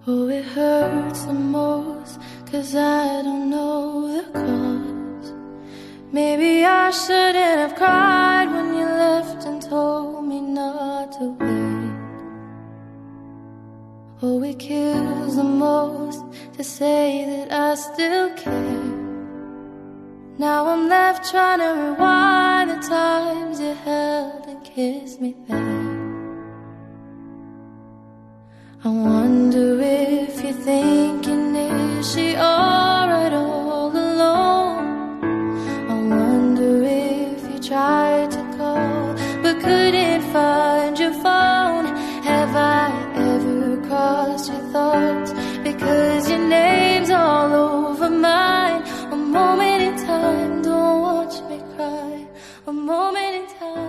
Oh, it hurts the most, 'cause I don't know the cause. Maybe I shouldn't have cried when you left and told me not to wait. Oh, it kills the most to say that I still care. Now I'm left trying to rewind the times you held and kissed me back. I wonder if you're thinking, is she alright all alone? I wonder if you tried to call but couldn't find your phone. Have I ever crossed your thoughts? Because your name's all over mine. A moment in time, don't watch me cry. A moment in time.